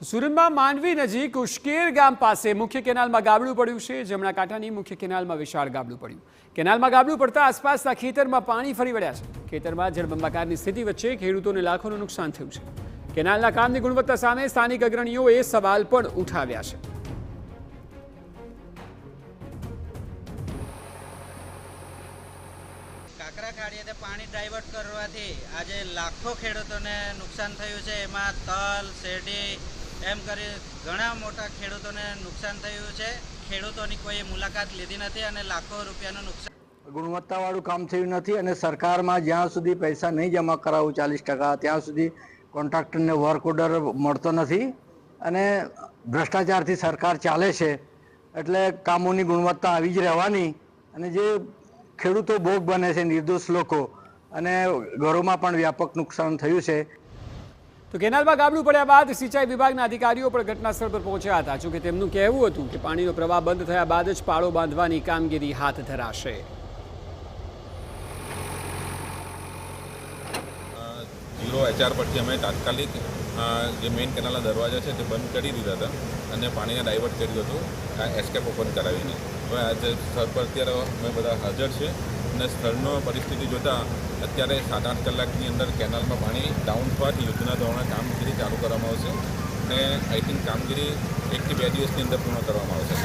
સુરતમાં માંડવી નજીક ઉશ્કેર ગામ પાસે મુખ્ય કેનાલમાં ગાબડું પડ્યું છે। જમણા કાંઠાની મુખ્ય કેનાલમાં વિશાળ ગાબડું પડ્યું। કેનાલમાં ગાબડું પડતા આસપાસના ખેતરમાં પાણી ફરી વળ્યા છે। ખેતરમાં જળબંબાકારની સ્થિતિ વચ્ચે ખેડૂતોને લાખોનું નુકસાન થયું છે। કેનાલના કામની ગુણવત્તા સામે સ્થાનિક અગ્રણીઓએ સવાલ પણ ઉઠાવ્યા છે। કાકરા ખાડીએથી પાણી ડાયવર્ટ કરવાથી આજે લાખો ખેડૂતોને નુકસાન થયું છે। એમાં તલ, શેરડી એમ કરી ઘણા મોટા ખેડૂતોને નુકસાન થયું છે। ખેડૂતોની કોઈ મુલાકાત લીધી નથી અને લાખો રૂપિયાનું નુકસાન ગુણવત્તાવાળું કામ થયું નથી અને સરકારમાં જ્યાં સુધી પૈસા નહીં જમા કરાવું 40% ત્યાં સુધી કોન્ટ્રાક્ટરને વર્ક ઓર્ડર મળતો નથી અને ભ્રષ્ટાચારથી સરકાર ચાલે છે। એટલે કામોની ગુણવત્તા આવી જ રહેવાની અને જે ખેડૂતો ભોગ બને છે, નિર્દોષ લોકો, અને ઘરોમાં પણ વ્યાપક નુકસાન થયું છે। તો કેનાલમાં ગાબડું પડ્યા બાદ સિંચાઈ વિભાગના અધિકારીઓ પણ ઘટનાસ્થળ પર પહોંચ્યા હતા। જોકે તેમનું કહેવું હતું કે પાણીનો પ્રવાહ બંધ થયા બાદ જ પાળો બાંધવાની કામગીરી હાથ ધરાશે। 0 HR પરથી અમે તાત્કાલિક જે મેઇન કેનાલના દરવાજા છે તે બંધ કરી દીધા હતા અને પાણીને ડાયવર્ટ કર્યું હતું એસ્કેપ ઓપન કરાવીને। હવે આજે સ્થળ પર અત્યારે અમે બધા હાજર છે અને સ્થળનો પરિસ્થિતિ જોતાં અત્યારે 7-8 કલાકની અંદર કેનાલમાં પાણી ડાઉન થવાથી યુદ્ધના ધોરણે કામગીરી ચાલુ કરવામાં આવશે અને આઈ થિંક કામગીરી 1 થી 2 દિવસની અંદર પૂર્ણ કરવામાં આવશે।